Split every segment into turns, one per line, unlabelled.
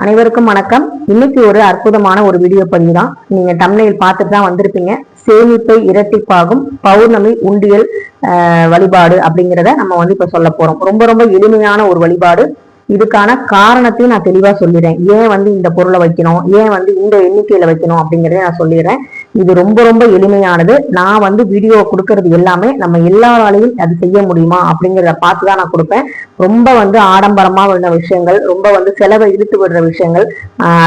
அனைவருக்கும் வணக்கம். இன்னைக்கு ஒரு அற்புதமான ஒரு வீடியோ பதிவு தான். நீங்க தம்ப்நெயில் பார்த்துட்டு தான் வந்திருப்பீங்க. சேமிப்பை இரட்டிப்பாகும் பௌர்ணமி உண்டியல் வழிபாடு அப்படிங்கிறத நம்ம இப்ப சொல்ல போறோம். ரொம்ப ரொம்ப எளிமையான ஒரு வழிபாடு. இதுக்கான காரணத்தையும் நான் தெளிவா சொல்லிடுறேன். ஏன் இந்த பொருளை வைக்கணும், ஏன் இந்த எண்ணிக்கையில வைக்கணும் அப்படிங்கறத நான் சொல்லிடுறேன். இது ரொம்ப ரொம்ப எளிமையானது. நான் வீடியோ கொடுக்கறது எல்லாமே நம்ம எல்லாராலையும் அது செய்ய முடியுமா அப்படிங்கிறத பார்த்துதான் நான் கொடுப்பேன். ரொம்ப ஆடம்பரமா உள்ள விஷயங்கள், ரொம்ப செலவை இழுத்து விடுற விஷயங்கள்,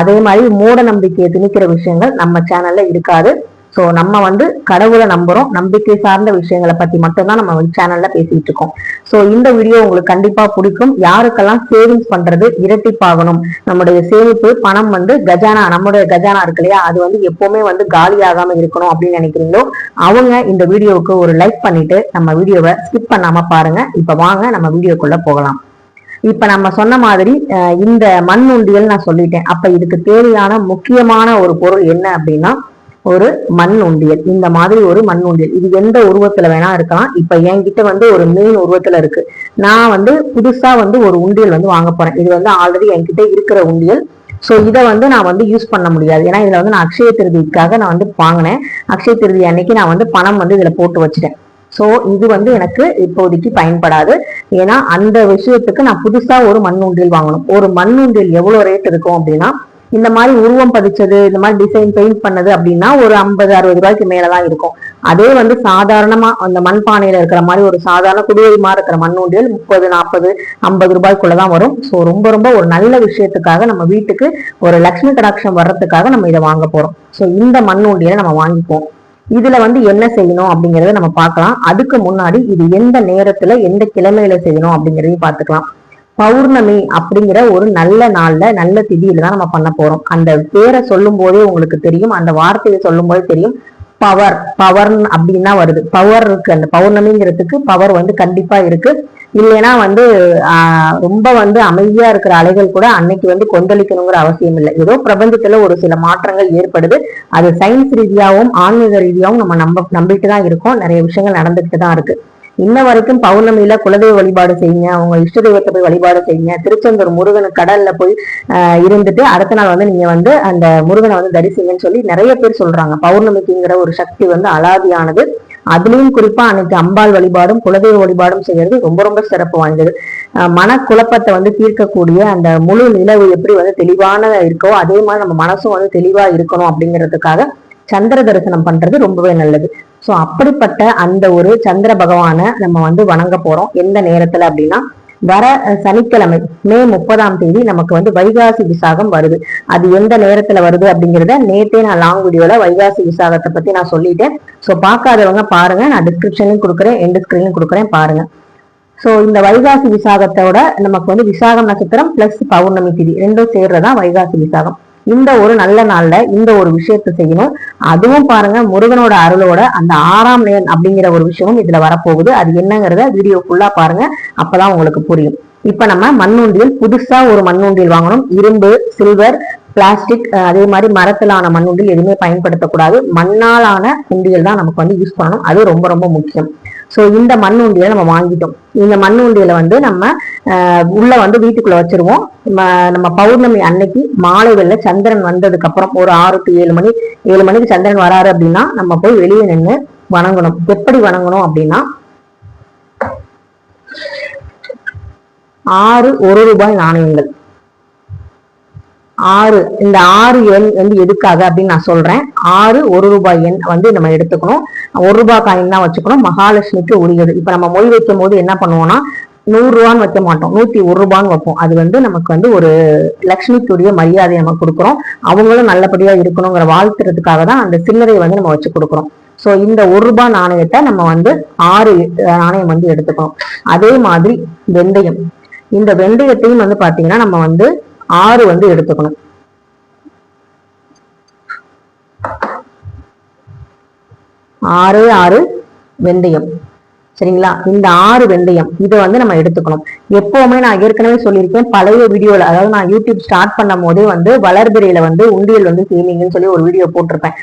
அதே மாதிரி மூட நம்பிக்கையை திணிக்கிற விஷயங்கள் நம்ம சேனல்ல இருக்காது. ஸோ நம்ம கடவுளை நம்புறோம். நம்பிக்கை சார்ந்த விஷயங்களை பத்தி மட்டும்தான் நம்ம சேனல்ல பேசிட்டு இருக்கோம். ஸோ இந்த வீடியோ உங்களுக்கு கண்டிப்பா பிடிக்கும். யாருக்கெல்லாம் சேவிங்ஸ் பண்றது இரட்டிப்பாகணும், நம்முடைய சேமிப்பு பணம் கஜானா, நம்முடைய கஜானா இருக்கு இல்லையா, அது எப்பவுமே காலியாகாம இருக்கணும் அப்படின்னு நினைக்கிறீங்களோ அவங்க இந்த வீடியோவுக்கு ஒரு லைக் பண்ணிட்டு நம்ம வீடியோவை ஸ்கிப் பண்ணாம பாருங்க. இப்ப வாங்க நம்ம வீடியோக்குள்ள போகலாம். இப்ப நம்ம சொன்ன மாதிரி இந்த மண் உண்டியல் நான் சொல்லிட்டேன். அப்ப இதுக்கு தேவையான முக்கியமான ஒரு பொருள் என்ன அப்படின்னா ஒரு மண் உண்டியல். இந்த மாதிரி ஒரு மண் உண்டியல், இது எந்த உருவத்துல வேணா இருக்கலாம். இப்ப என்கிட்ட ஒரு மீன் உருவத்துல இருக்கு. நான் புதுசா ஒரு உண்டியல் வாங்க போறேன். இது ஆல்ரெடி என்கிட்ட இருக்கிற உண்டியல். சோ இதை நான் யூஸ் பண்ண முடியாது. ஏன்னா இதுல நான் அக்ஷய திருதிக்காக நான் வாங்கினேன். அக்ஷய திருதி அன்னைக்கு நான் பணம் இதுல போட்டு வச்சுட்டேன். சோ இது எனக்கு இப்போதைக்கு பயன்படாது. ஏன்னா அந்த விஷயத்துக்கு நான் புதுசா ஒரு மண் உண்டியல் வாங்கணும். ஒரு மண் உண்டியல் எவ்வளவு ரேட் இருக்கும் அப்படின்னா, இந்த மாதிரி உருவம் பதிச்சது, இந்த மாதிரி டிசைன் பெயிண்ட் பண்ணது அப்படின்னா ஒரு 50-60 ரூபாய்க்கு மேலதான் இருக்கும். அதே சாதாரணமா அந்த மண்பானையில இருக்கிற மாதிரி ஒரு சாதாரண குடியேறிமா இருக்கிற மண் உண்டியல் 30-40-50 ரூபாய்க்குள்ளதான் வரும். சோ ரொம்ப ரொம்ப ஒரு நல்ல விஷயத்துக்காக நம்ம வீட்டுக்கு ஒரு லட்சுமி கடாட்சம் வர்றதுக்காக நம்ம இதை வாங்க போறோம். சோ இந்த மண் உண்டியலை நம்ம வாங்கிப்போம். இதுல என்ன செய்யணும் அப்படிங்கறத நம்ம பார்க்கலாம். அதுக்கு முன்னாடி இது எந்த நேரத்துல எந்த கிழமையில செய்யணும் அப்படிங்கறதையும் பார்த்துக்கலாம். பௌர்ணமி அப்படிங்கிற ஒரு நல்ல நாள்ல நல்ல திதியில தான் நம்ம பண்ண போறோம். அந்த பேரை சொல்லும் போதே உங்களுக்கு தெரியும், அந்த வார்த்தையை சொல்லும் போதே தெரியும். பவர் பவர் அப்படின்னா வருது. பவர் இருக்கு, அந்த பௌர்ணமிங்கிறதுக்கு பவர் கண்டிப்பா இருக்கு. இல்லைன்னா ரொம்ப அமைதியா இருக்கிற அலைகள் கூட அன்னைக்கு கொந்தளிக்கணுங்கிற அவசியம் இல்லை. ஏதோ பிரபஞ்சத்துல ஒரு சில மாற்றங்கள் ஏற்படுது. அது சயின்ஸ் ரீதியாகவும் ஆன்மீக ரீதியாகவும் நம்ம நம்பிட்டு தான் இருக்கோம். நிறைய விஷயங்கள் நடந்துட்டு தான் இருக்கு. இன்ன வரைக்கும் பௌர்ணமியில குலதெய்வ வழிபாடு செய்யுங்க, அவங்க இஷ்ட தெய்வத்தை போய் வழிபாடு செய்யுங்க. திருச்செந்தூர் முருகன் கடல்ல போய் இருந்துட்டு அடுத்த நாள் நீங்க அந்த முருகனை தரிசிங்கன்னு சொல்லி நிறைய பேர் சொல்றாங்க. பௌர்ணமிக்குங்கிற ஒரு சக்தி அலாதியானது. அதுலயும் குறிப்பா அன்னைக்கு அம்பாள் வழிபாடும் குலதெய்வ வழிபாடும் செய்யறது ரொம்ப ரொம்ப சிறப்பு வாய்ந்தது. மனக்குழப்பத்தை தீர்க்கக்கூடிய அந்த முழு நிலவு எப்படி தெளிவான இருக்கோ அதே மாதிரி நம்ம மனசும் தெளிவா இருக்கணும் அப்படிங்கிறதுக்காக சந்திர தரிசனம் பண்றது ரொம்பவே நல்லது. சோ அப்படிப்பட்ட அந்த ஒரு சந்திர பகவானை நம்ம வணங்க போறோம். எந்த நேரத்துல அப்படின்னா வர சனிக்கிழமை மே 30ஆம் தேதி நமக்கு வைகாசி விசாகம் வருது. அது எந்த நேரத்துல வருது அப்படிங்கிறத நேற்றே நான் லாங் வீடியோல வைகாசி விசாகத்தை பத்தி நான் சொல்லிட்டேன். சோ பார்க்காதவங்க பாருங்க, நான் டிஸ்கிரிப்ஷன்லயும் கொடுக்குறேன், எண்ட் ஸ்கிரீன்லயும் கொடுக்குறேன், பாருங்க. சோ இந்த வைகாசி விசாகத்தோட நமக்கு விசாகம் நட்சத்திரம் பிளஸ் பௌர்ணமி திதி ரெண்டும் சேர்றதான் வைகாசி விசாகம். இந்த ஒரு நல்ல நாள்ல இந்த ஒரு விஷயத்த செய்யணும். அதுவும் பாருங்க, முருகனோட அருளோட அந்த 6ஆம் நேரம் அப்படிங்கிற ஒரு விஷயமும் இதுல வரப்போகுது. அது என்னங்கிறத வீடியோ ஃபுல்லா பாருங்க, அப்பதான் உங்களுக்கு புரியும். இப்ப நம்ம மண்ணுண்டியல், புதுசா ஒரு மண்ணுண்டியல் வாங்கணும். இரும்பு, சில்வர், பிளாஸ்டிக், அதே மாதிரி மரத்திலான மண்ணுண்டியல் எதுவுமே பயன்படுத்தக்கூடாது. மண்ணாலான உண்டியல் தான் நமக்கு யூஸ் பண்ணணும். அது ரொம்ப ரொம்ப முக்கியம். சோ இந்த மண் உண்டியலை நம்ம வாங்கிட்டோம். இந்த மண் உண்டியலை நம்ம உள்ள வீட்டுக்குள்ள வச்சிருவோம். நம்ம பௌர்ணமி அன்னைக்கு மாலை வேளை சந்திரன் வந்ததுக்கு அப்புறம் ஒரு 6 to 7 மணி, 7 மணிக்கு சந்திரன் வராரு அப்படின்னா நம்ம போய் வெளியே நின்று வணங்கணும். எப்படி வணங்கணும் அப்படின்னா 6 1 ரூபாய் நாணயங்கள், 6 இந்த 6 எண் எதுக்காக அப்படின்னு நான் சொல்றேன். 6 1 ரூபாய் எண் நம்ம எடுத்துக்கணும். 1 ரூபாய் காயின் தான் வச்சுக்கணும். மகாலட்சுமிக்கு உரியது. இப்ப நம்ம மொய் வைக்கும் போது என்ன பண்ணுவோம்னா 100 ரூபான்னு வைக்க மாட்டோம், 101 ரூபான்னு வைப்போம். அது நமக்கு ஒரு லட்சுமிக்குரிய மரியாதை நம்ம கொடுக்குறோம். அவங்களும் நல்லபடியா இருக்கணுங்கிற வாழ்த்துறதுக்காக தான் அந்த சில்லறை நம்ம வச்சு கொடுக்குறோம். சோ இந்த 1 ரூபாய் நாணயத்தை நம்ம 6 நாணயம் எடுத்துக்கணும். அதே மாதிரி வெந்தயம், இந்த வெந்தயத்தையும் பாத்தீங்கன்னா நம்ம 6 எடுத்துக்கணும். 6 வெந்தயம். சரிங்களா. இந்த 6 வெந்தயம் இதை வந்து நம்ம எடுத்துக்கணும். எப்பவுமே நான் ஏற்கனவே சொல்லியிருக்கேன் பழைய வீடியோல, அதாவது நான் யூடியூப் ஸ்டார்ட் பண்ணும் போதே வந்து வளர்பிறையில வந்து உண்டியல் வந்து சேமிங்கன்னு சொல்லி ஒரு வீடியோ போட்டிருப்பேன்.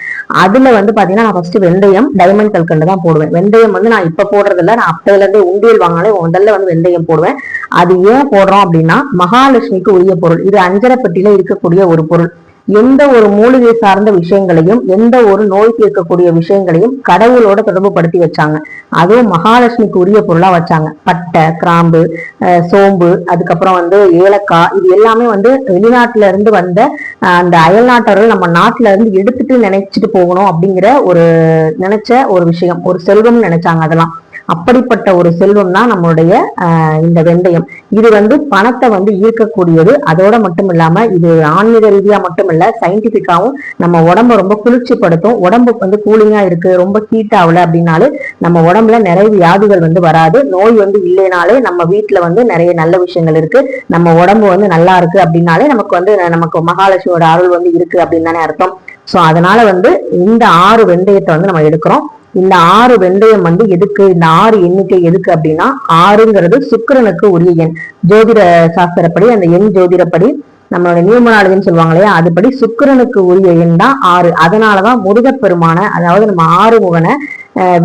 அதுல வந்து பாத்தீங்கன்னா நான் ஃபர்ஸ்ட் வெந்தயம் டைமண்ட் கல்கண்டு தான் போடுவேன். வெந்தயம் வந்து நான் இப்ப போடுறது இல்ல, நான் அப்பையில இருந்தே உண்டியல் வாங்கினாலே முதல்ல வந்து வெந்தயம் போடுவேன். அது ஏன் போடுறோம் அப்படின்னா மகாலட்சுமிக்கு உரிய பொருள் இது. அஞ்சரை பெட்டியில இருக்கக்கூடிய ஒரு பொருள். எந்த ஒரு மூலிகை சார்ந்த விஷயங்களையும் எந்த ஒரு நோய் தீர்க்கக்கூடிய விஷயங்களையும் கடவுளோட தொடர்பு படுத்தி வச்சாங்க. அதுவும் மகாலட்சுமிக்கு உரிய பொருளா வச்சாங்க. பட்டை, கிராம்பு, சோம்பு, அதுக்கப்புறம் வந்து ஏலக்காய், இது எல்லாமே வந்து வெளிநாட்டுல இருந்து வந்த அந்த அயல் நாட்டவர்கள் நம்ம நாட்டுல இருந்து எடுத்துட்டு நினைச்சிட்டு போகணும் அப்படிங்கிற ஒரு நினைச்ச ஒரு விஷயம், ஒரு செல்வம் நினைச்சாங்க. அதெல்லாம் அப்படிப்பட்ட ஒரு செல்வம் தான் நம்மளுடைய இந்த வெந்தயம். இது வந்து பணத்தை வந்து ஈர்க்கக்கூடியது. அதோட மட்டும் இல்லாம இது ஆன்மீக ரீதியா மட்டும் இல்ல, சயின்டிபிக்காவும் நம்ம உடம்ப ரொம்ப குளிர்ச்சிப்படுத்தும். உடம்பு வந்து கூலிங்கா இருக்கு, ரொம்ப ஹீட் ஆகல அப்படின்னாலே நம்ம உடம்புல நிறைய வியாதிகள் வந்து வராது. நோய் வந்து இல்லைனாலே நம்ம வீட்டுல வந்து நிறைய நல்ல விஷயங்கள் இருக்கு, நம்ம உடம்பு வந்து நல்லா இருக்கு அப்படின்னாலே நமக்கு வந்து நமக்கு மகாலட்சுமியோட அருள் வந்து இருக்கு அப்படின்னு தானே அர்த்தம். சோ அதனால வந்து இந்த 6 வெந்தயத்தை வந்து நம்ம எடுக்கிறோம். இந்த 6 வெந்தயம் வந்து எதுக்கு, இந்த 6 எண்ணிக்கை எதுக்கு அப்படின்னா 6ங்கிறது சுக்கிரனுக்கு உரிய எண். ஜோதிட சாஸ்திரப்படி அந்த எண் ஜோதிடப்படி நம்மளோட நியூமராலஜின்னு சொல்லுவாங்க இல்லையா, அதுபடி சுக்கிரனுக்கு உரிய எண் தான் 6. அதனாலதான் முருகப்பெருமான, அதாவது நம்ம ஆறுமுகனை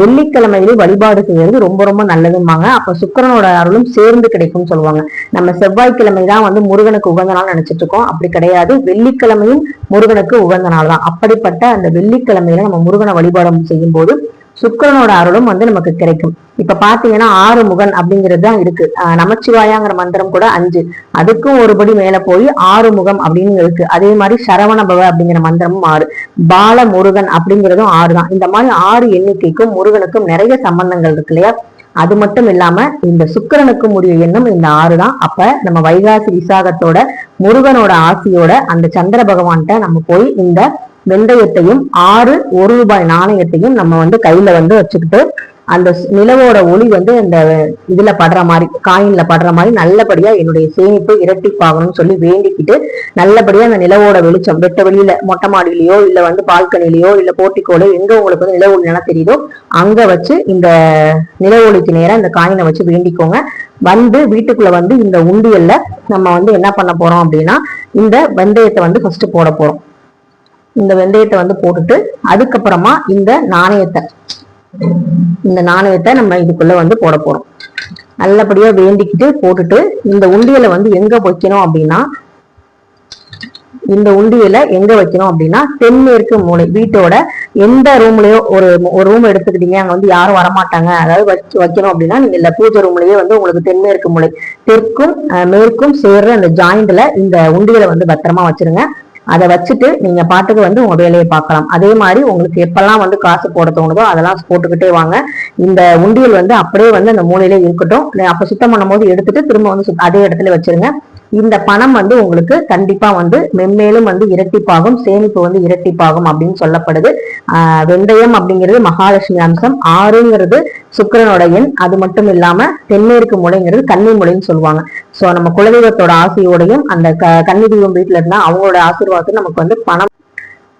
வெள்ளிக்கிழமையிலே வழிபாடு செய்யறது ரொம்ப ரொம்ப நல்லதும்பாங்க. அப்ப சுக்கிரனோட அருளும் சேர்ந்து கிடைக்கும்னு சொல்லுவாங்க. நம்ம செவ்வாய்க்கிழமை தான் வந்து முருகனுக்கு உகந்த நாள் நினைச்சிட்டு இருக்கோம். அப்படி கிடையாது, வெள்ளிக்கிழமையும் முருகனுக்கு உகந்த நாள் தான். அப்படிப்பட்ட அந்த வெள்ளிக்கிழமையில நம்ம முருகனை வழிபாடு செய்யும் போது சுக்கிரனோட அருளும் வந்து நமக்கு கிடைக்கும். இப்ப பாத்தீங்கன்னா 6 முகன் அப்படிங்கிறது தான் இருக்கு. நமச்சிவாயாங்கிற மந்திரம் கூட 5, அதுக்கும் ஒருபடி மேல போய் 6 முகம் அப்படின்னு இருக்கு. அதே மாதிரி சரவணபவ அப்படிங்கிற மந்திரமும் 6, பால முருகன் அப்படிங்கிறதும் 6 தான். இந்த மாதிரி 6 எண்ணிக்கைக்கும் முருகனுக்கும் நிறைய சம்பந்தங்கள் இருக்கு இல்லையா. அது மட்டும் இல்லாம இந்த சுக்கிரனுக்கும் உரிய எண்ணும் இந்த 6 தான். அப்ப நம்ம வைகாசி விசாகத்தோட முருகனோட ஆசியோட அந்த சந்திர பகவான்கிட்ட நம்ம போய் இந்த வெந்தயத்தையும் 6 1 ரூபாய் நாணயத்தையும் நம்ம வந்து கையில வந்து வச்சுக்கிட்டு அந்த நிலவோட ஒளி வந்து இந்த இதுல படுற மாதிரி, காயின்ல படுற மாதிரி நல்லபடியா என்னுடைய சேமிப்பு இரட்டிப்பாகணும்னு சொல்லி வேண்டிக்கிட்டு நல்லபடியா அந்த நிலவோட வெளிச்சம் வெட்ட வெளியில மொட்டை மாடியிலயோ இல்ல வந்து பால்கனிலயோ இல்ல போட்டிக்கோலோ எங்க உங்களுக்கு வந்து நில ஒளி எல்லாம் தெரியுதோ அங்க வச்சு இந்த நில ஒளிக்கு நேரம் இந்த காயினை வச்சு வேண்டிக்கோங்க. வந்து வீட்டுக்குள்ள வந்து இந்த உண்டியல்ல நம்ம வந்து என்ன பண்ண போறோம் அப்படின்னா இந்த வெந்தயத்தை வந்து ஃபர்ஸ்ட் போட போறோம். இந்த வெந்தயத்தை வந்து போட்டுட்டு அதுக்கப்புறமா இந்த நாணயத்தை நம்ம இதுக்குள்ள வந்து போட போறோம். நல்லபடியா வேண்டிக்கிட்டு போட்டுட்டு இந்த உண்டியலை வந்து எங்க வைக்கணும் அப்படின்னா தென்மேற்கு மூலை, வீட்டோட எந்த ரூம்லயோ ஒரு ரூம் எடுத்துக்கிட்டீங்க, அங்க வந்து யாரும் வரமாட்டாங்க, அதாவது வைக்கணும் அப்படின்னா நீங்க இல்ல பூஜை ரூம்லயே வந்து உங்களுக்கு தென்மேற்கு மூலை, தெற்கும் மேற்கும் சேர்ற அந்த ஜாயிண்ட்ல இந்த உண்டியலை வந்து பத்திரமா வச்சிருங்க. அதை வச்சுட்டு நீங்க பாட்டுக்கு வந்து உங்க வேலையை பார்க்கலாம். அதே மாதிரி உங்களுக்கு எப்பெல்லாம் வந்து காசு போட தோணுதோ அதெல்லாம் போட்டுக்கிட்டே வாங்க. இந்த உண்டியல் வந்து அப்படியே வந்து அந்த மூலையில இருக்கட்டும். அப்ப சுத்தம் பண்ணும் போது எடுத்துட்டு திரும்ப வந்து அதே இடத்துல வச்சிருங்க. இந்த பணம் வந்து உங்களுக்கு கண்டிப்பா வந்து மென்மேலும் வந்து இரட்டிப்பாகும், சேமிப்பு வந்து இரட்டிப்பாகும் அப்படின்னு சொல்லப்படுது. வெந்தயம் அப்படிங்கிறது மகாலட்சுமி அம்சம், 6ங்கிறது சுக்கிரனோட எண். அது மட்டும் இல்லாம தென்மேற்கு முளைங்கிறது கன்னி முளைன்னு சொல்லுவாங்க. சோ நம்ம குலதெய்வத்தோட ஆசையோடையும் அந்த கன்னி தெய்வம் வீட்டுல இருந்தா அவங்களோட ஆசீர்வாதத்தை நமக்கு வந்து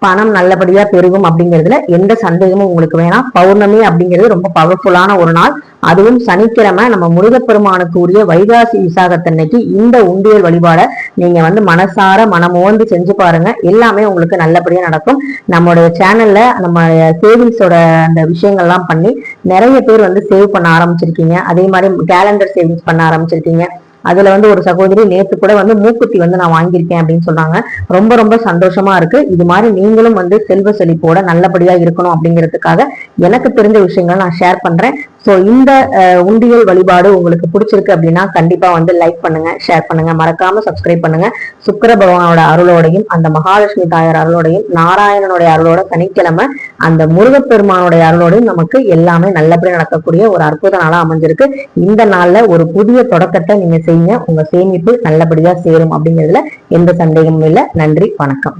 பணம் நல்லபடியா பெருகும் அப்படிங்கிறதுல எந்த சந்தேகமும் உங்களுக்கு வேணாம். பௌர்ணமி அப்படிங்கிறது ரொம்ப பவர்ஃபுல்லான ஒரு நாள். அதுவும் சனிக்கிழமை நம்ம முருகப்பெருமானுக்கு உரிய வைகாசி விசாகத்தன்னைக்கு இந்த உண்டியல் வழிபாட நீங்க வந்து மனசார மனமோந்து செஞ்சு பாருங்க. எல்லாமே உங்களுக்கு நல்லபடியா நடக்கும். நம்மளுடைய சேனல்ல நம்ம சேவிங்ஸோட அந்த விஷயங்கள்லாம் பண்ணி நிறைய பேர் வந்து சேவ் பண்ண ஆரம்பிச்சிருக்கீங்க. அதே மாதிரி கேலண்டர் சேவிங்ஸ் பண்ண ஆரம்பிச்சிருக்கீங்க. அதுல வந்து ஒரு சகோதரி நேத்து கூட வந்து மூக்குத்தி வந்து நான் வாங்கியிருக்கேன் அப்படின்னு சொன்னாங்க. ரொம்ப ரொம்ப சந்தோஷமா இருக்கு. இது மாதிரி நீங்களும் வந்து செல்வ செழிப்போட நல்லபடியா இருக்கணும் அப்படிங்கிறதுக்காக எனக்கு தெரிஞ்ச விஷயங்களை நான் ஷேர் பண்றேன். சோ இந்த உண்டியல் வழிபாடு உங்களுக்கு பிடிச்சிருக்கு அப்படின்னா கண்டிப்பா வந்து லைக் பண்ணுங்க, ஷேர் பண்ணுங்க, மறக்காம சப்ஸ்கிரைப் பண்ணுங்க. சுக்கிர பகவானோட அருளோடையும் அந்த மகாலட்சுமி தாயார் அருளோடையும் நாராயணனுடைய அருளோட சனிக்கிழமை அந்த முருகப்பெருமானுடைய அருளோடையும் நமக்கு எல்லாமே நல்லபடியா நடக்கக்கூடிய ஒரு அற்புத நாளா அமைஞ்சிருக்கு. இந்த நாள்ல ஒரு புதிய தொடக்கத்தை நீங்க செய்யுங்க. உங்க சேமிப்பு நல்லபடியா சேரும் அப்படிங்கிறதுல எந்த சந்தேகமும் இல்லை. நன்றி, வணக்கம்.